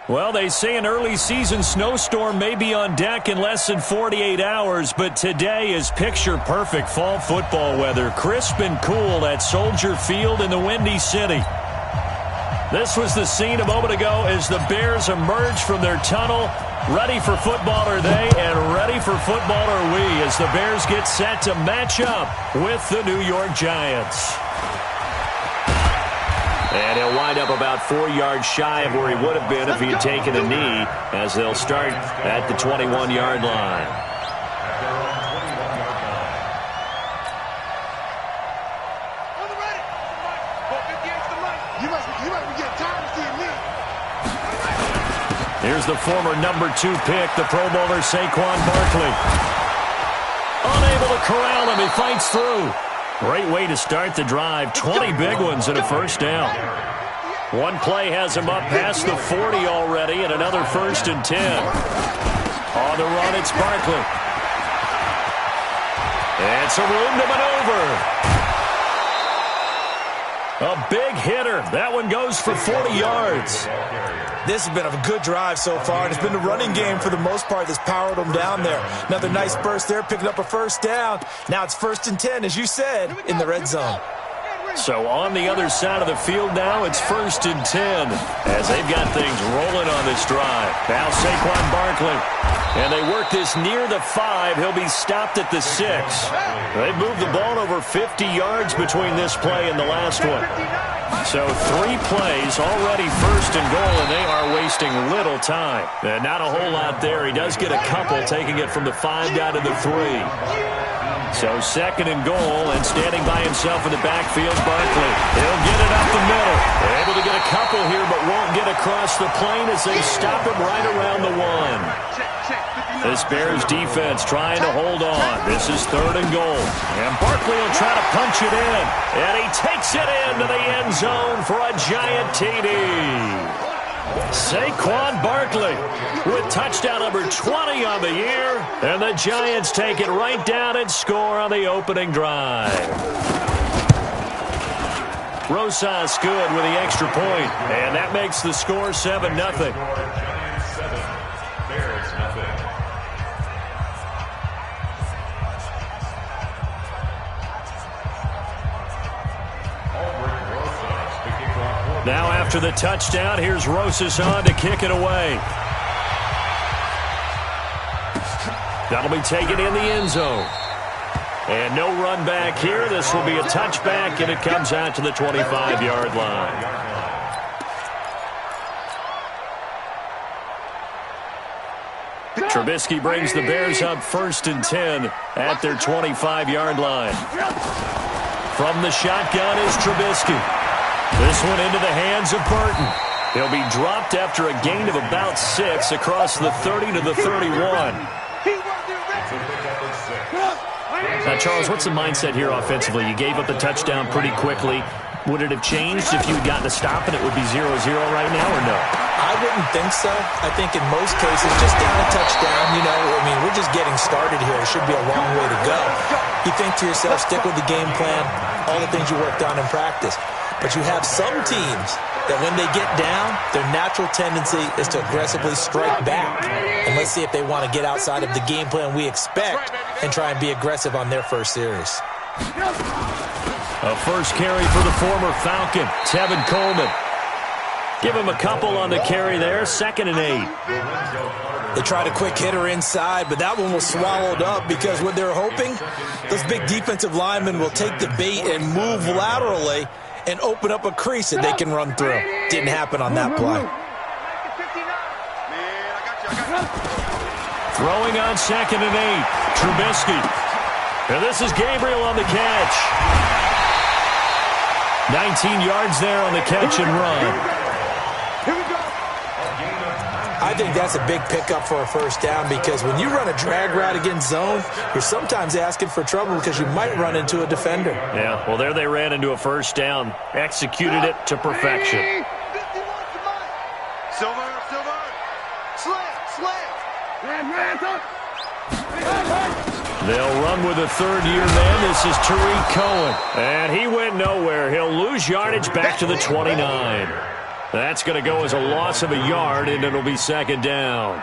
Well, they say an early season snowstorm may be on deck in less than 48 hours, but today is picture-perfect fall football weather. Crisp and cool at Soldier Field in the Windy City. This was the scene a moment ago as the Bears emerged from their tunnel. Ready for football are they, and ready for football are we as the Bears get set to match up with the New York Giants. And he'll wind up about 4 yards shy of where he would have been if he had taken a knee, as they'll start at the 21-yard line. Here's the former number 2 pick, the Pro Bowler Saquon Barkley. Unable to corral him, he fights through. Great way to start the drive. 20 big ones and a first down. One play has him up past the 40 already, and another 1st and 10. On the run, it's Barkley. And some room to maneuver. A big hitter. That one goes for 40 yards. This has been a good drive so far, and it's been the running game for the most part that's powered them down there. Another nice burst there, picking up a first down. Now it's 1st and 10, as you said, in the red zone. So on the other side of the field now, it's 1st and 10 as they've got things rolling on this drive. Now Saquon Barkley. And they work this near the 5. He'll be stopped at the 6. They've moved the ball over 50 yards between this play and the last one. So 3 plays, already 1st and goal, and they are wasting little time. And not a whole lot there. He does get a couple, taking it from the 5 down to the 3. So 2nd and goal, and standing by himself in the backfield, Barkley. He'll get it up the middle. Able to get a couple here, but won't get across the plane as they stop him right around the 1. This Bears defense trying to hold on. This is 3rd and goal. And Barkley will try to punch it in. And he takes it into the end zone for a giant TD. Saquon Barkley with touchdown number 20 on the year. And the Giants take it right down and score on the opening drive. Rosas good with the extra point. And that makes the score 7-0. Now after the touchdown, here's Rosas on to kick it away. That'll be taken in the end zone. And no run back here. This will be a touchback, and it comes out to the 25-yard line. Trubisky brings the Bears up 1st and 10 at their 25-yard line. From the shotgun is Trubisky. This one into the hands of Burton. He'll be dropped after a gain of about 6 across the 30 to the 31. Now, Charles, what's the mindset here offensively? You gave up the touchdown pretty quickly. Would it have changed if you had gotten a stop and it would be 0-0 right now, or no? I wouldn't think so. I think in most cases, just down a touchdown, we're just getting started here. It should be a long way to go. You think to yourself, stick with the game plan, all the things you worked on in practice. But you have some teams that when they get down, their natural tendency is to aggressively strike back. And let's see if they want to get outside of the game plan we expect and try and be aggressive on their first series. A first carry for the former Falcon, Tevin Coleman. Give him a couple on the carry there, 2nd and 8. They tried a quick hitter inside, but that one was swallowed up because what they're hoping, those big defensive linemen will take the bait and move laterally and open up a crease that they can run through. Didn't happen on that play. Throwing on 2nd and 8, Trubisky. And this is Gabriel on the catch. 19 yards there on the catch and run. I think that's a big pickup for a first down because when you run a drag route against zone, you're sometimes asking for trouble because you might run into a defender. Yeah, well, there they ran into a first down. Executed it to perfection. They'll run with a 3rd-year man. This is Tariq Cohen. And he went nowhere. He'll lose yardage back to the 29. That's going to go as a loss of a yard, and it'll be second down.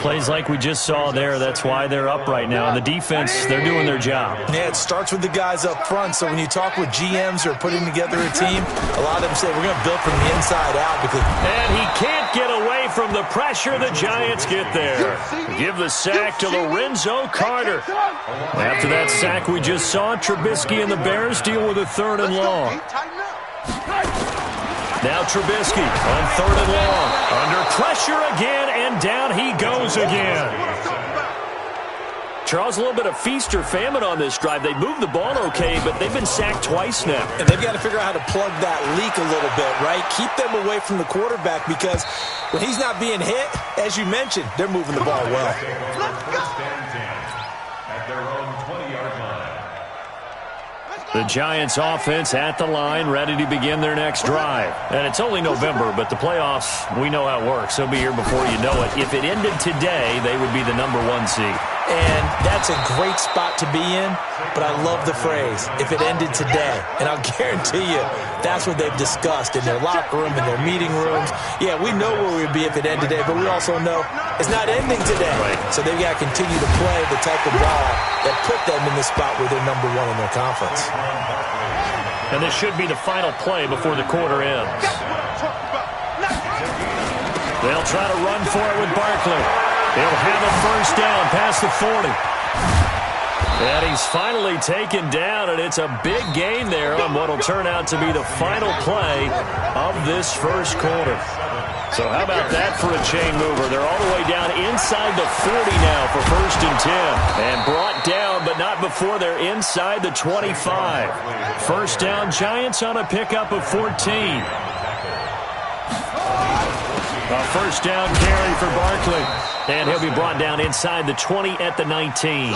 Plays like we just saw there. That's why they're up right now. And the defense, they're doing their job. Yeah, it starts with the guys up front. So when you talk with GMs who are putting together a team, a lot of them say we're going to build from the inside out. And he can't get away from the pressure. The Giants get there. Give the sack to Lorenzo Carter. After that sack we just saw, Trubisky and the Bears deal with a 3rd and long. Now Trubisky on 3rd and long. Under pressure again, and down he goes again. Charles, a little bit of feast or famine on this drive. They moved the ball okay, but they've been sacked twice now. And they've got to figure out how to plug that leak a little bit, right? Keep them away from the quarterback because when he's not being hit, as you mentioned, they're moving the ball well. Let's go! At their own 20-yard line. The Giants offense at the line, ready to begin their next drive. And it's only November, but the playoffs, we know how it works. They'll be here before you know it. If it ended today, they would be the #1 seed. And that's a great spot to be in, but I love the phrase, if it ended today. And I'll guarantee you, that's what they've discussed in their locker room, in their meeting rooms. Yeah, we know where we'd be if it ended today, but we also know it's not ending today. Right. So they've got to continue to play the type of ball that put them in the spot where they're #1 in their conference. And this should be the final play before the quarter ends. They'll try to run for it with Barkley. He'll have a 1st down past the 40. And he's finally taken down, and it's a big gain there on what will turn out to be the final play of this first quarter. So how about that for a chain mover? They're all the way down inside the 40 now for 1st and 10. And brought down, but not before they're inside the 25. 1st down, Giants on a pickup of 14. A 1st down carry for Barkley. And he'll be brought down inside the 20 at the 19.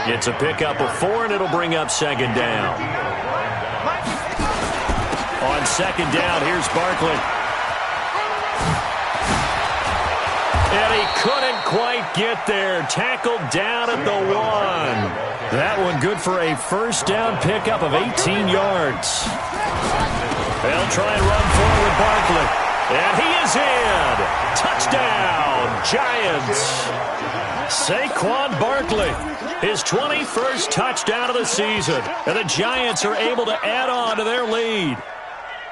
It's a pickup of 4, and it'll bring up 2nd down. On 2nd down, here's Barkley. And he couldn't quite get there. Tackled down at the 1. That one good for a 1st down pickup of 18 yards. They'll try and run forward with Barkley. And he is in. Touchdown, Giants. Saquon Barkley, his 21st touchdown of the season. And the Giants are able to add on to their lead.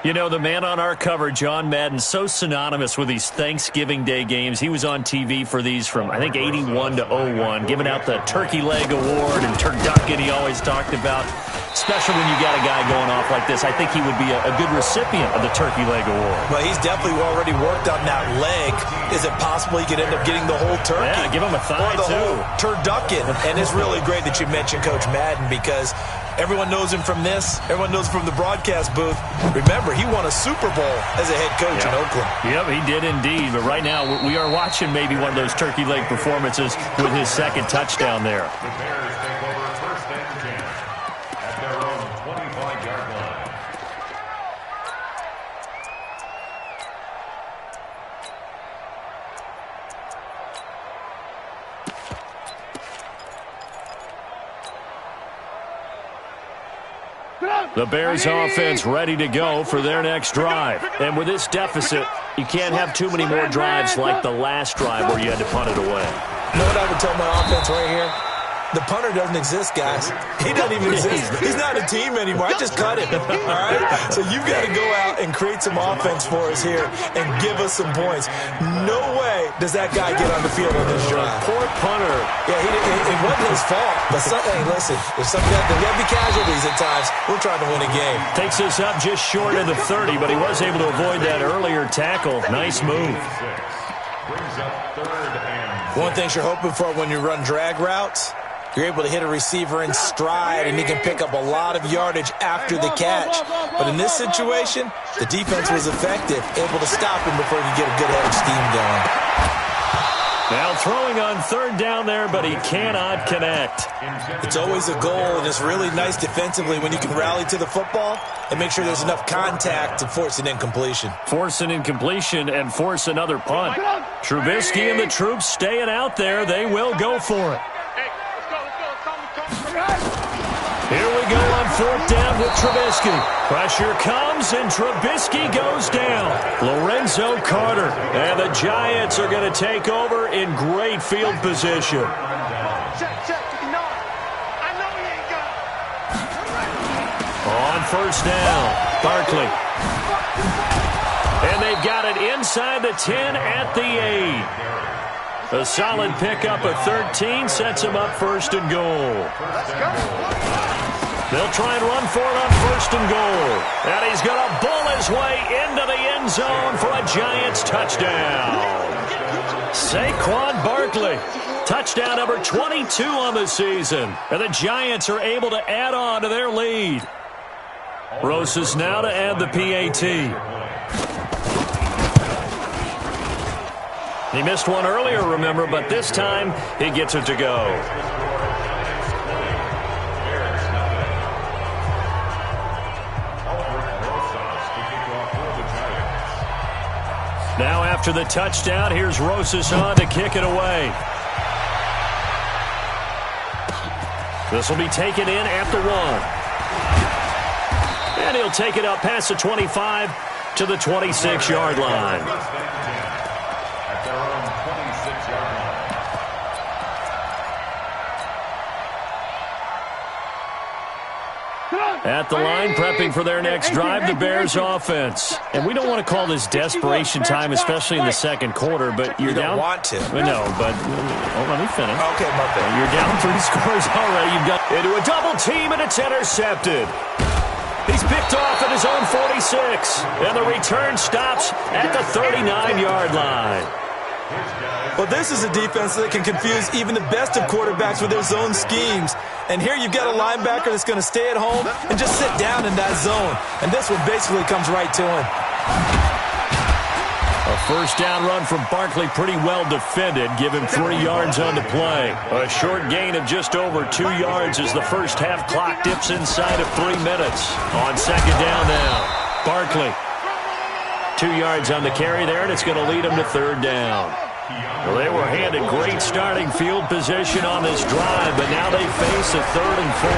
You know, the man on our cover, John Madden, so synonymous with these Thanksgiving Day games. He was on TV for these from, I think, 81 to 01, giving out the Turkey Leg Award and turducken he always talked about. Especially when you got a guy going off like this. I think he would be a good recipient of the Turkey Leg Award. Well, he's definitely already worked on that leg. Is it possible he could end up getting the whole turkey? Yeah, give him a thigh, or the too. whole turducken. And it's really great that you mentioned Coach Madden because everyone knows him from this. Everyone knows him from the broadcast booth. Remember, he won a Super Bowl as a head coach in Oakland. Yep, he did indeed. But right now, we are watching maybe one of those turkey leg performances with his 2nd touchdown there. The Bears take over 1st and 10 at their own 25-yard line. The Bears offense ready to go for their next drive. And with this deficit, you can't have too many more drives like the last drive where you had to punt it away. You know what I would tell my offense right here? The punter doesn't exist, guys. He doesn't even exist. He's not a team anymore. I just cut him, all right? So you've got to go out and create some offense for us here and give us some points. No way does that guy get on the field on this drive. Poor punter. Yeah, it wasn't his fault. But hey, listen, there's something that there'll be casualties at times. We're trying to win a game. Takes us up just short of the 30, but he was able to avoid that earlier tackle. Nice move. Brings up 3rd and 10. One thing you're hoping for when you run drag routes, you're able to hit a receiver in stride, and he can pick up a lot of yardage after the catch. But in this situation, the defense was effective, able to stop him before he could get a good head of steam going. Now throwing on 3rd down there, but he cannot connect. It's always a goal, and it's really nice defensively when you can rally to the football and make sure there's enough contact to force an incompletion. Force an incompletion and force another punt. Trubisky and the troops staying out there. They will go for it. Here we go on fourth down with Trubisky. Pressure comes, and Trubisky goes down. Lorenzo Carter. And the Giants are going to take over in great field position. On first down, Barkley. And they've got it inside the 10 at the 8. A solid pickup of 13 sets him up first and goal. They'll try and run for it on first and goal. And he's going to bull his way into the end zone for a Giants touchdown. Saquon Barkley. Touchdown number 22 on the season. And the Giants are able to add on to their lead. Rosas now to add the PAT. He missed one earlier, remember, but this time he gets it to go. Now after the touchdown, here's Rosas on to kick it away. This will be taken in at the 1. And he'll take it up past the 25 to the 26-yard line. At the line, prepping for their next drive, the Bears offense. And we don't want to call this desperation time, especially in the second quarter, but you're down. You don't want to. No, but let me finish. Okay, my bad. You're down 3 scores already. You've got into a double team, and it's intercepted. He's picked off at his own 46, and the return stops at the 39-yard line. Well, this is a defense that can confuse even the best of quarterbacks with their zone schemes. And here you've got a linebacker that's going to stay at home and just sit down in that zone. And this one basically comes right to him. A first down run from Barkley, pretty well defended. Give him 3 yards on the play. A short gain of just over 2 yards as the first half clock dips inside of 3 minutes. On second down now, Barkley. 2 yards on the carry there, and it's going to lead him to third down. Well, they were handed great starting field position on this drive, but now they face a 3rd and 4.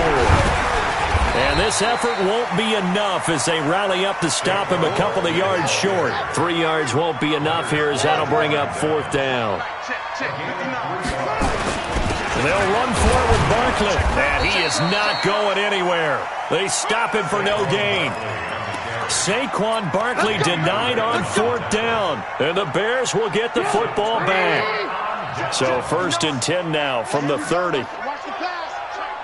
And this effort won't be enough as they rally up to stop him a couple of yards short. 3 yards won't be enough here as that'll bring up 4th down. They'll run for it with Barkley, and he is not going anywhere. They stop him for no gain. Saquon Barkley denied on 4th down, and the Bears will get the football back. So 1st and 10 now from the 30. Watch the pass.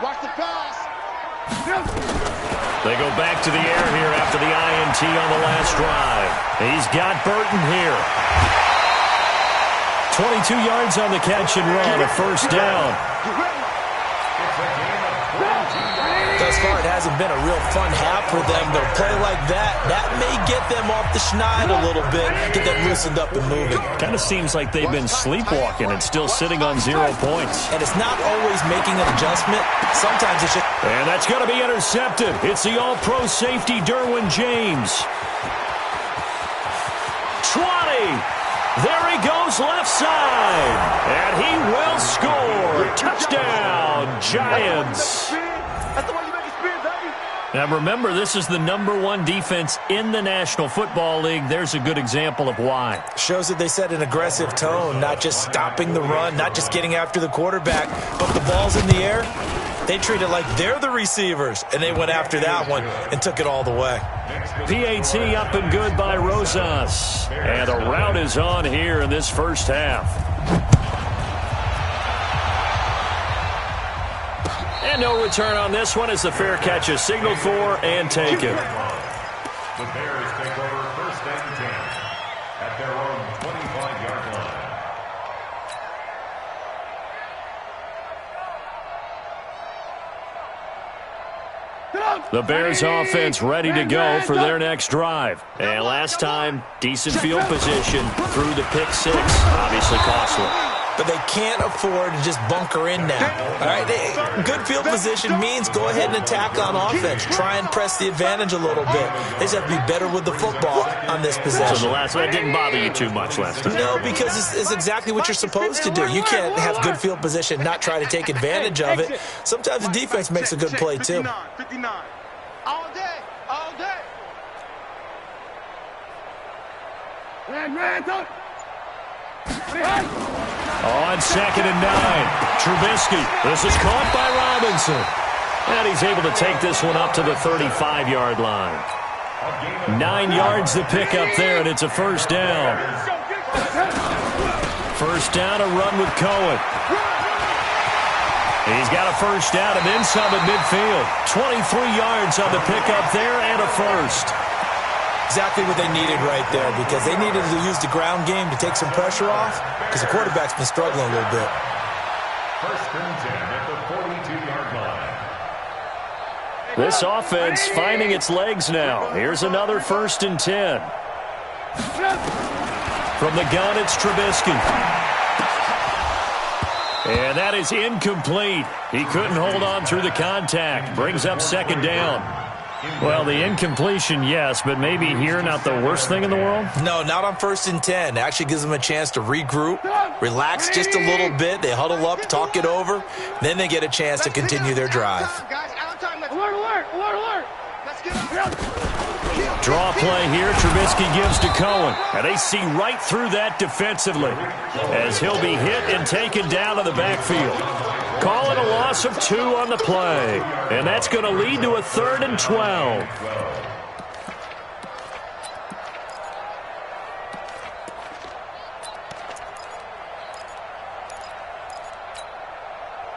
Watch the pass. They go back to the air here after the INT on the last drive. He's got Burton here. 22 yards on the catch and run, a first down. Thus far, it hasn't been a real fun half for them. They'll play like that. That may get them off the schneid a little bit, get them loosened up and moving. Kind of seems like they've been sleepwalking and still sitting on 0 points. And it's not always making an adjustment. Sometimes it's just... And that's going to be intercepted. It's the all-pro safety, Derwin James. 20. There he goes left side. And he will score. Touchdown, Giants. Now remember, this is the #1 defense in the National Football League. There's a good example of why. Shows that they set an aggressive tone, not just stopping the run, not just getting after the quarterback, but the ball's in the air. They treat it like they're the receivers, and they went after that one and took it all the way. PAT up and good by Rosas. And a rout is on here in this first half. And no return on this one as the fair catch is signaled for and taken. The Bears take over 1st and 10 at their own 25-yard line. The Bears offense ready to go for their next drive. And last time, decent field position through the pick 6. Obviously costly. But they can't afford to just bunker in now. All right, good field position means go ahead and attack on offense. Try and press the advantage a little bit. They just have to be better with the football on this possession. So the last one didn't bother you too much last time. No, because it's exactly what you're supposed to do. You can't have good field position, not try to take advantage of it. Sometimes the defense makes a good play too. 59. All day. All day. On 2nd and 9. Trubisky. This is caught by Robinson. And he's able to take this one up to the 35-yard line. 9 yards to pick up there, and it's a first down. First down, a run with Cohen. He's got a first down and then some at midfield. 23 yards on the pickup there and a first. Exactly what they needed right there, because they needed to use the ground game to take some pressure off, because the quarterback's been struggling a little bit. First and 10 at the 42-yard line. This offense finding its legs now. Here's another first and 10. From the gun, it's Trubisky. And that is incomplete. He couldn't hold on through the contact. Brings up second down. Well, the incompletion, yes, but maybe here not the worst thing in the world? No, not on 1st and 10. Actually gives them a chance to regroup, relax just a little bit. They huddle up, talk it over. Then they get a chance to continue their drive. Alert, alert, alert, alert. Let's get up. Draw play here. Trubisky gives to Cohen. And they see right through that defensively as he'll be hit and taken down to the backfield. Call it a loss of 2 on the play. And that's going to lead to a 3rd and 12.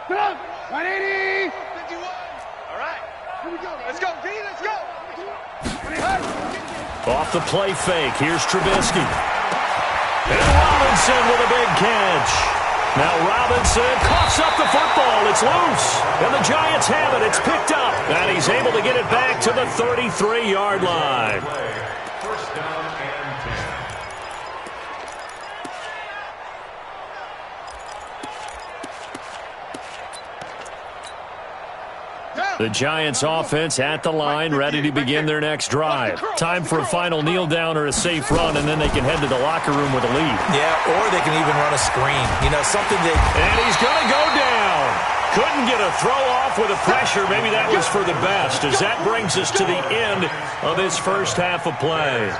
Get up. 180. 51. All right. Here we go. Let's go, B. Let's go. Off the play fake. Here's Trubisky. And Robinson with a big catch. Now Robinson coughs up the football. It's loose. And the Giants have it. It's picked up. And he's able to get it back to the 33-yard line. First down and 10. The Giants offense at the line, ready to begin their next drive. Time for a final kneel down or a safe run, and then they can head to the locker room with a lead. Yeah, or they can even run a screen. You know, something that... And he's going to go down. Couldn't get a throw off with the pressure. Maybe that was for the best, as that brings us to the end of this first half of play.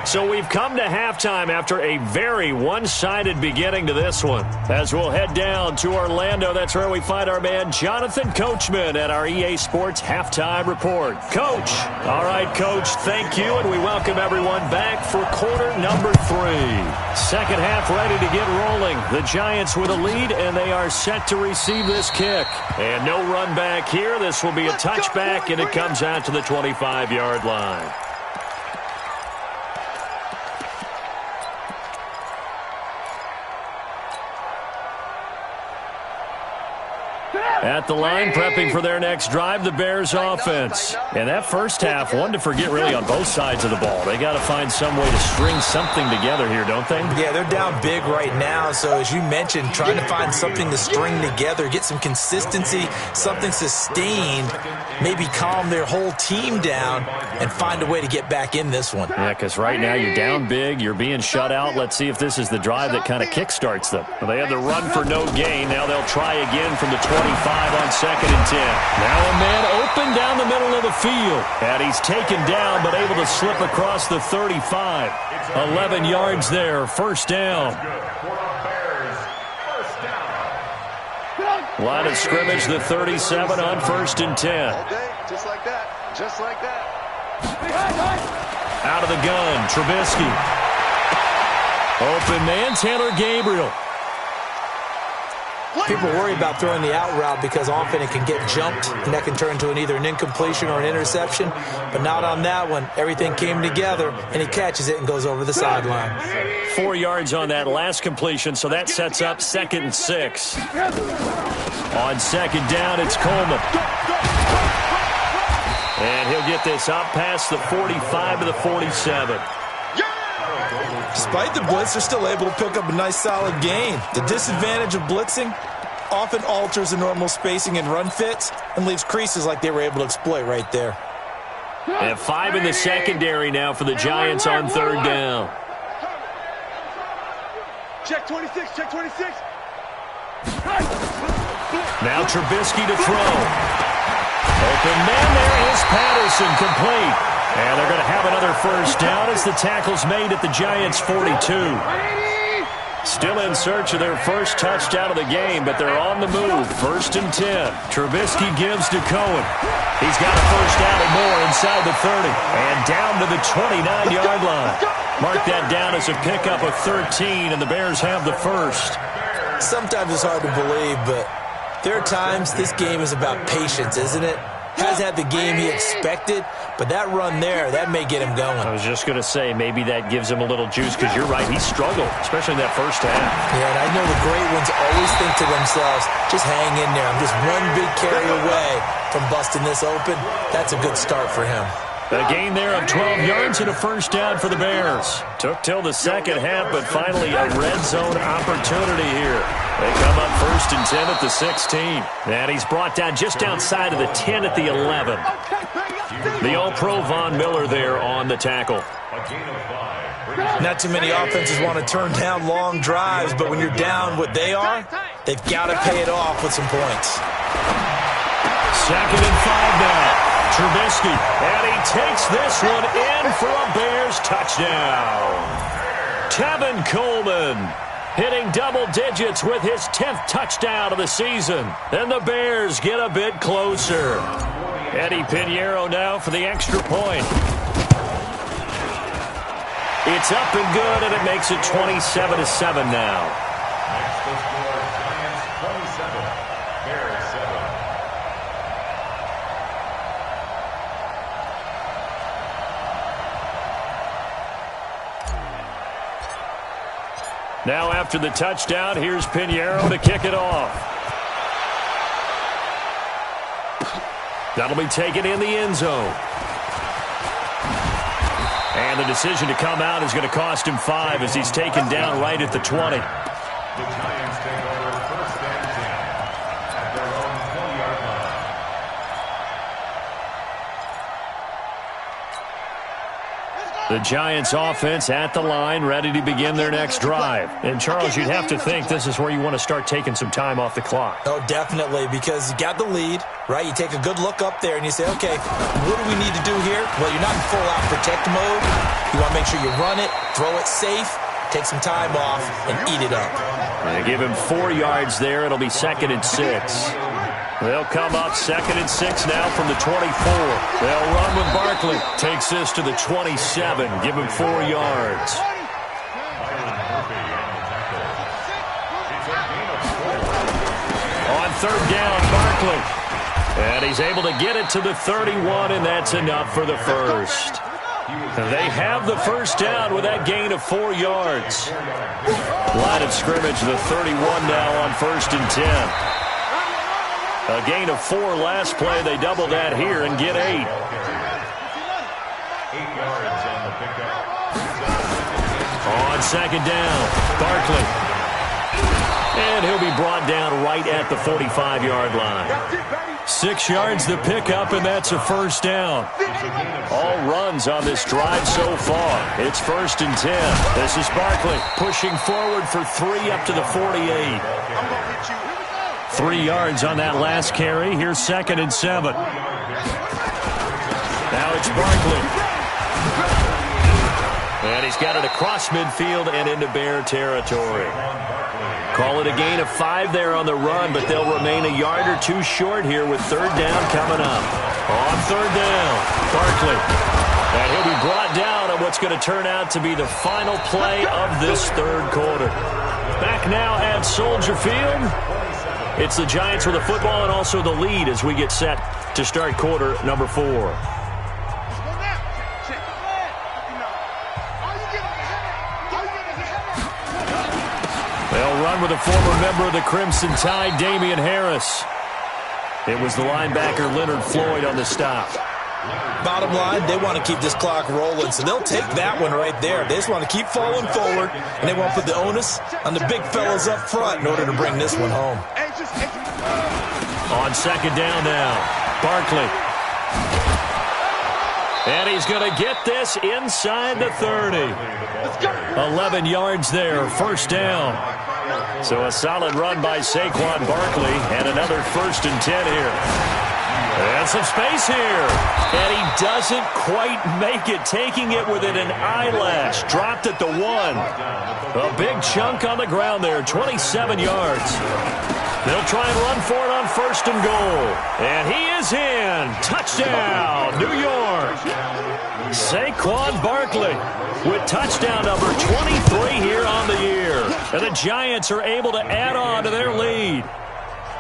So we've come to halftime after a very one-sided beginning to this one. As we'll head down to Orlando, that's where we find our man Jonathan Coachman at our EA Sports Halftime Report. Coach. All right, Coach, thank you, and we welcome everyone back for quarter number 3. Second half ready to get rolling. The Giants with a lead, and they are set to receive this kick. And no run back here. This will be a touchback, and it comes out to the 25-yard line. At the line, prepping for their next drive, the Bears offense. And that first half, one to forget really on both sides of the ball. They got to find some way to string something together here, don't they? Yeah, they're down big right now. So as you mentioned, trying to find something to string together, get some consistency, something sustained, maybe calm their whole team down and find a way to get back in this one. Yeah, because right now you're down big, you're being shut out. Let's see if this is the drive that kind of kickstarts them. Well, they had the run for no gain. Now they'll try again from the 25 on 2nd and 10. Now a man open down the middle of the field. And he's taken down but able to slip across the 35. 11 yards there, first down. Line of scrimmage, the 37 on 1st and 10. All day, just like that. Just like that. Out of the gun, Trubisky. Open man, Taylor Gabriel. People worry about throwing the out route because often it can get jumped, and that can turn into either an incompletion or an interception. But not on that one. Everything came together, and he catches it and goes over the sideline. 4 yards on that last completion, so that sets up 2nd and 6. On 2nd down, it's Coleman. And he'll get this up past the 45 to the 47. Despite the blitz, they're still able to pick up a nice solid gain. The disadvantage of blitzing often alters the normal spacing and run fits and leaves creases like they were able to exploit right there. And 5 in the secondary now for the Giants on 3rd down. Check 26, check 26. Now Trubisky to throw. Open man there is Patterson, complete. And they're going to have another first down as the tackle's made at the Giants' 42. Still in search of their first touchdown of the game, but they're on the move. 1st and 10. Trubisky gives to Cohen. He's got a first down and more inside the 30. And down to the 29-yard line. Mark that down as a pickup of 13, and the Bears have the first. Sometimes it's hard to believe, but there are times this game is about patience, isn't it? Has had the game he expected, but that run there, that may get him going. I was just going to say, maybe that gives him a little juice, because you're right, he struggled, especially in that first half. Yeah, and I know the great ones always think to themselves, just hang in there. I'm just one big carry away from busting this open. That's a good start for him. A gain there of 12 yards and a first down for the Bears. Took till the second half, but finally a red zone opportunity here. They come up 1st and 10 at the 16. And he's brought down just outside of the 10 at the 11. The All-Pro Von Miller there on the tackle. Not too many offenses want to turn down long drives, but when you're down what they are, they've got to pay it off with some points. 2nd and 5 now. Trubisky, and he takes this one in for a Bears touchdown. Tevin Coleman hitting double digits with his 10th touchdown of the season. And the Bears get a bit closer. Eddie Pinheiro now for the extra point. It's up and good, and it makes it 27-7 now. Next to score, Giants 27, Bears 7. Now after the touchdown, here's Pinheiro to kick it off. That'll be taken in the end zone. And the decision to come out is going to cost him 5 as he's taken down right at the 20. The Giants take over 1st and 10 at their own 20-yard line. The Giants offense at the line, ready to begin their next drive. And Charles, you'd have to think this is where you want to start taking some time off the clock. Oh, definitely, because you got the lead, right? You take a good look up there and you say, okay, what do we need to do here? Well, you're not in full-out protect mode. You want to make sure you run it, throw it safe, take some time off, and eat it up. They give him 4 yards there. It'll be 2nd and 6. They'll come up 2nd and 6 now from the 24. They'll run with Barkley. Takes this to the 27. Give him 4 yards. On 3rd down, Barkley. And he's able to get it to the 31, and that's enough for the first. They have the first down with that gain of 4 yards. Line of scrimmage, the 31 now on 1st and 10. A gain of 4 last play. They double that here and get 8. 8 yards on the pickup. On 2nd down, Barkley. And he'll be brought down right at the 45-yard line. 6 yards the pickup, and that's a first down. All runs on this drive so far. It's 1st and 10. This is Barkley pushing forward for 3 up to the 48. 3 yards on that last carry. Here's 2nd and 7. Now it's Barkley. And he's got it across midfield and into Bear territory. Call it a gain of 5 there on the run, but they'll remain a yard or 2 short here with 3rd down coming up. On 3rd down, Barkley. And he'll be brought down on what's going to turn out to be the final play of this 3rd quarter. Back now at Soldier Field. It's the Giants with the football and also the lead as we get set to start quarter number 4. They'll run with a former member of the Crimson Tide, Damian Harris. It was the linebacker Leonard Floyd on the stop. Bottom line, they want to keep this clock rolling, so they'll take that one right there. They just want to keep falling forward, and they want to put the onus on the big fellas up front in order to bring this one home. On 2nd down now, Barkley. And he's going to get this inside the 30. 11 yards there, first down. So a solid run by Saquon Barkley, and another 1st and 10 here. And some space here. And he doesn't quite make it, taking it within an eyelash. Dropped at the 1. A big chunk on the ground there, 27 yards. They'll try and run for it on 1st and goal. And he is in. Touchdown, New York. Saquon Barkley with touchdown number 23 here on the year. And the Giants are able to add on to their lead.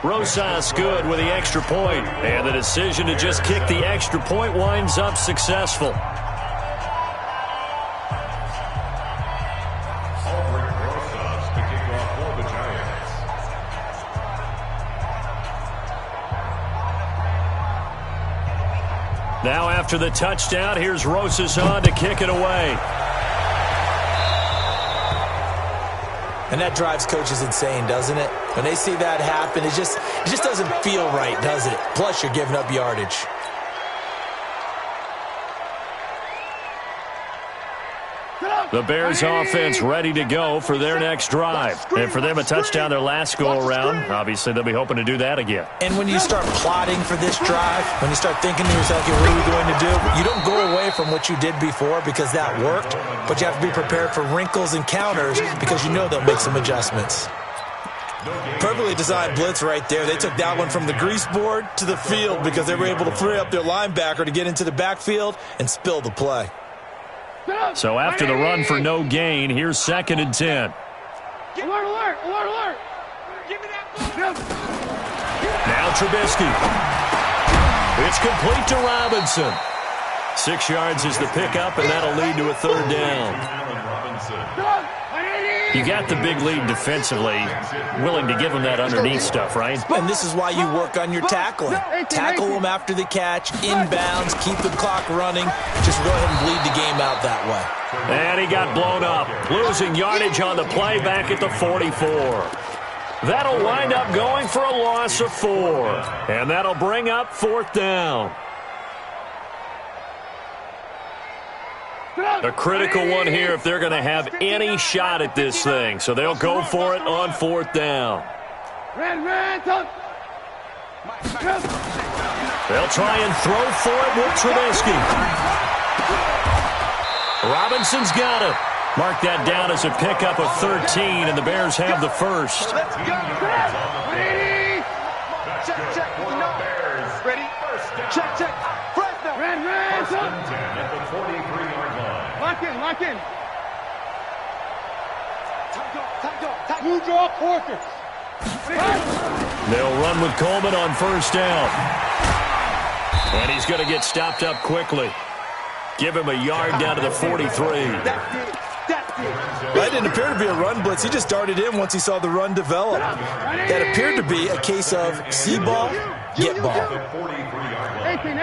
Rosas good with the extra point. And the decision to just kick the extra point winds up successful. Now after the touchdown, here's Rosas on to kick it away. And that drives coaches insane, doesn't it? When they see that happen, it just doesn't feel right, does it? Plus, you're giving up yardage. The Bears offense ready to go for their next drive. And for them, a touchdown their last go-around. Obviously, they'll be hoping to do that again. And when you start plotting for this drive, when you start thinking to yourself, okay, what are we going to do? You don't go away from what you did before because that worked, but you have to be prepared for wrinkles and counters because you know they'll make some adjustments. Perfectly designed blitz right there. They took that one from the grease board to the field because they were able to free up their linebacker to get into the backfield and spill the play. So after the run for no gain, here's 2nd and 10. Alert, alert, alert, alert. Give me that. Now Trubisky. It's complete to Robinson. 6 yards is the pickup, and that'll lead to a 3rd down. You got the big lead defensively, willing to give them that underneath stuff, right? And this is why you work on your tackling. Tackle them after the catch, inbounds, keep the clock running. Just go ahead and bleed the game out that way. And he got blown up, losing yardage on the play back at the 44. That'll wind up going for a loss of 4. And that'll bring up 4th down. A critical one here if they're going to have any shot at this thing. So they'll go for it on 4th down. They'll try and throw for it with Trubisky. Robinson's got it. Mark that down as a pickup of 13, and the Bears have the first. Let's go. Ready? Check, check. No. Ready? Check, check. Red, red. At the 43-yard line. Lock in, lock in. You draw quarter. They'll run with Coleman on 1st down. And he's going to get stopped up quickly. Give him a yard down to the 43. That didn't appear to be a run blitz. He just darted in once he saw the run develop. That appeared to be a case of see ball, get ball. 18.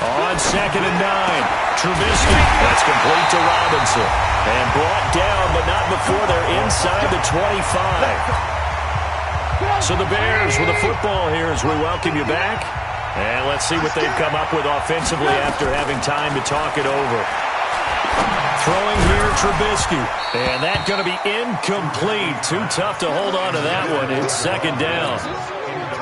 On 2nd and 9, Trubisky. That's complete to Robinson. And brought down, but not before they're inside the 25. So the Bears with a football here as we welcome you back. And let's see what they've come up with offensively after having time to talk it over. Throwing here, Trubisky. And that's going to be incomplete. Too tough to hold on to that one. It's 2nd down.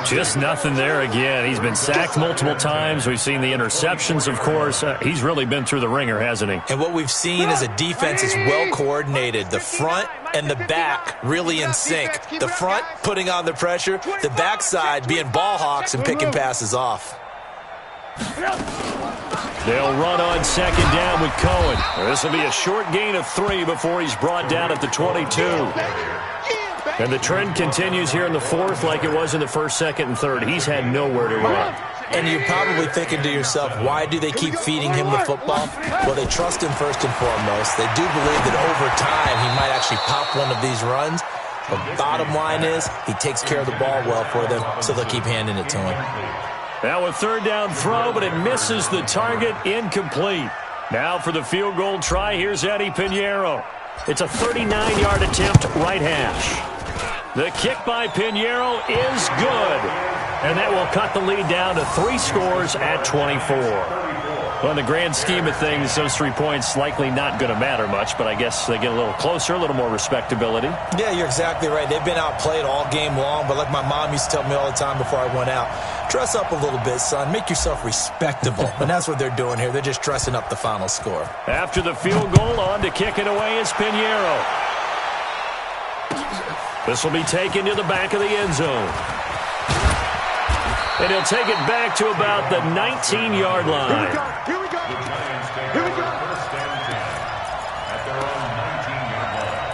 Just nothing there again. He's been sacked multiple times. We've seen the interceptions, of course. He's really been through the ringer, hasn't he? And what we've seen is a defense is well coordinated. The front and the back really in sync. The front putting on the pressure. The backside being ball hawks and picking passes off. They'll run on 2nd down with Cohen. This will be a short gain of 3 before he's brought down at the 22. And the trend continues here in the 4th like it was in the 1st, 2nd, and 3rd. He's had nowhere to run. And you're probably thinking to yourself, why do they keep feeding him the football? Well, they trust him first and foremost. They do believe that over time he might actually pop one of these runs. But bottom line is he takes care of the ball well for them, so they'll keep handing it to him. Now a 3rd down throw, but it misses the target, incomplete. Now for the field goal try, here's Eddie Pinheiro. It's a 39-yard attempt, right hash. The kick by Pinheiro is good. And that will cut the lead down to 3 scores at 24. Well, in the grand scheme of things, those 3 points likely not going to matter much, but I guess they get a little closer, a little more respectability. Yeah, you're exactly right. They've been outplayed all game long, but like my mom used to tell me all the time before I went out, dress up a little bit, son. Make yourself respectable. And that's what they're doing here. They're just dressing up the final score. After the field goal, on to kick it away is Pinheiro. This will be taken to the back of the end zone. And he'll take it back to about the 19-yard line. Here we go. The Giants take first and 10 at their own 19-yard line.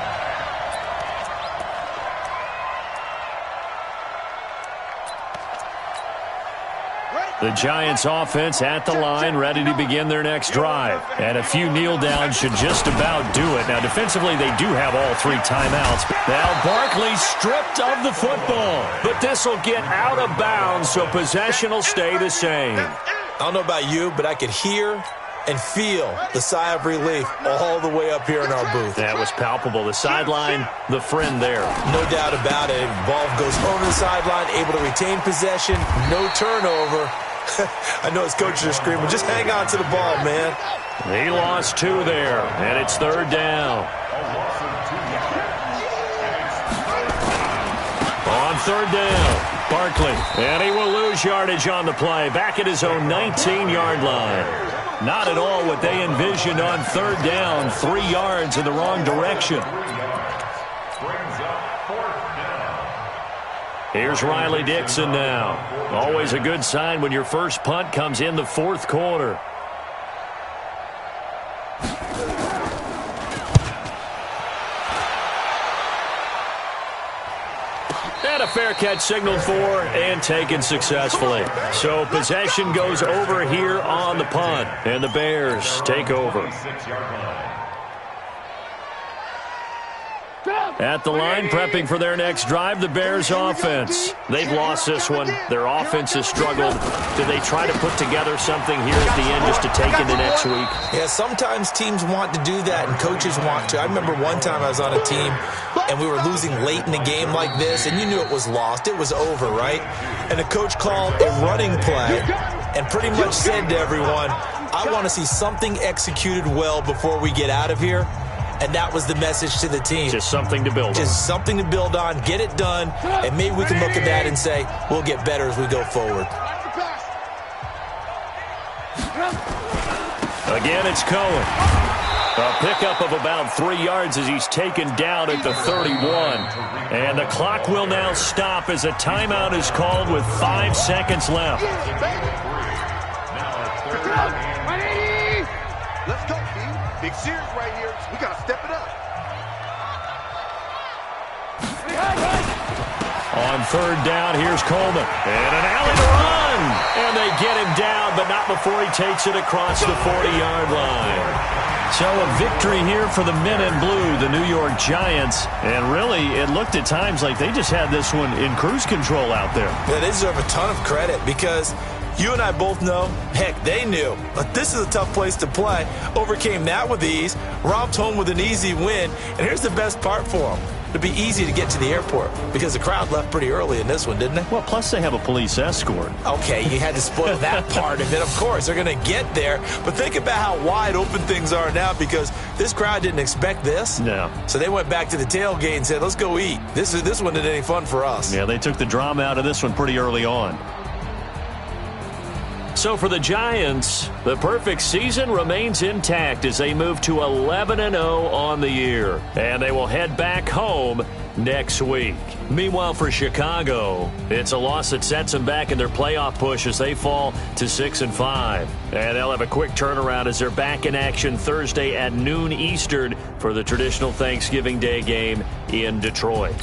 The Giants offense at the line, ready to begin their next drive. And a few kneel downs should just about do it. Now, defensively, they do have all 3 timeouts. Now, Barkley stripped of the football. But this will get out of bounds, so possession will stay the same. I don't know about you, but I could hear and feel the sigh of relief all the way up here in our booth. That was palpable. The sideline, the friend there. No doubt about it. Ball goes over the sideline, able to retain possession, no turnover. I know his coaches are screaming, just hang on to the ball, man. He lost 2 there, and it's 3rd down. On 3rd down, Barkley, and he will lose yardage on the play, back at his own 19-yard line. Not at all what they envisioned on 3rd down, 3 yards in the wrong direction. Here's Riley Dixon now. Always a good sign when your first punt comes in the 4th quarter. And a fair catch signaled for and taken successfully. So possession goes over here on the punt, and the Bears take over. At the line, prepping for their next drive, the Bears offense. They've lost this one. Their offense has struggled. Do they try to put together something here at the end just to take into next week? Yeah, sometimes teams want to do that and coaches want to. I remember one time I was on a team and we were losing late in the game like this, and you knew it was lost. It was over, right? And the coach called a running play and pretty much said to everyone, I want to see something executed well before we get out of here. And that was the message to the team. Just something to build on. Just something to build on, get it done, and maybe we can look at that and say, we'll get better as we go forward. Again, it's Cohen. A pickup of about 3 yards as he's taken down at the 31. And the clock will now stop as a timeout is called with 5 seconds left. Let's go, team. Big series right here. We got to step it up. On 3rd down, here's Coleman. And an alley to run. And they get him down, but not before he takes it across the 40-yard line. So a victory here for the men in blue, the New York Giants. And really, it looked at times like they just had this one in cruise control out there. Yeah, they deserve a ton of credit because you and I both know, heck, they knew. But this is a tough place to play. Overcame that with ease, romped home with an easy win. And here's the best part for them. It'd be easy to get to the airport because the crowd left pretty early in this one, didn't they? Well, plus they have a police escort. Okay, you had to spoil that part of it. Of course, they're going to get there. But think about how wide open things are now because this crowd didn't expect this. No. So they went back to the tailgate and said, let's go eat. This one isn't any fun for us. Yeah, they took the drama out of this one pretty early on. So for the Giants, the perfect season remains intact as they move to 11-0 on the year. And they will head back home next week. Meanwhile, for Chicago, it's a loss that sets them back in their playoff push as they fall to 6-5. And they'll have a quick turnaround as they're back in action Thursday at noon Eastern for the traditional Thanksgiving Day game in Detroit.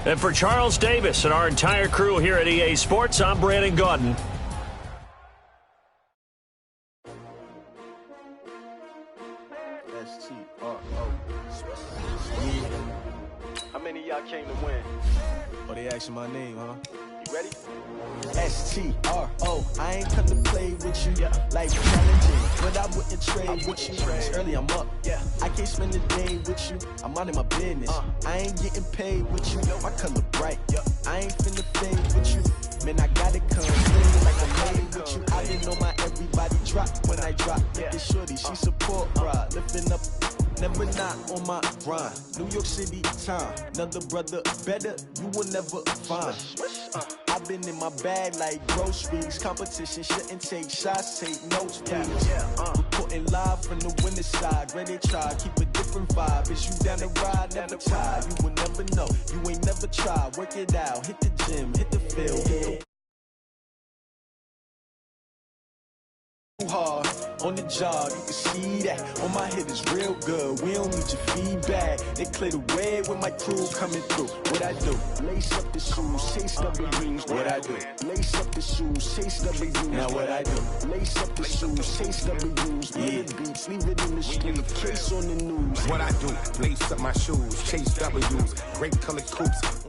And for Charles Davis and our entire crew here at EA Sports, I'm Brandon Gaudin. How many of y'all came to win? Oh, they asking my name, huh? Ready? S-T-R-O, I ain't come to play with you, like challenging, but I wouldn't trade with you. It's early, I'm up, I can't spend the day with you, I'm out of my business. I ain't getting paid with you, my color bright, I ain't finna fade with you. Man, I gotta come clean like I'm made with you. I didn't know my everybody drop when I drop. Look at shorty, she support ride, lifting up. Never not on my grind. New York City time. Another brother better, you will never find. I've been in my bag like groceries. Competition shouldn't take shots, take notes, please. Reporting live from the winner's side. Ready to try, keep a different vibe. Is you down the ride, never tired. You will never know, you ain't never tried. Work it out, hit the gym, hit the field. Hard on the job, you can see that. On my hit is real good. We don't need your feedback. They clear the way with my crew coming through. What I do? Lace up the shoes, chase double U's. What I do? Lace up the shoes, chase double U's. Now what I do? Lace up the shoes, chase double U's. Beats, leave it in the street, case on the news. What I do? Lace up my shoes, chase W's. Great colored coupes,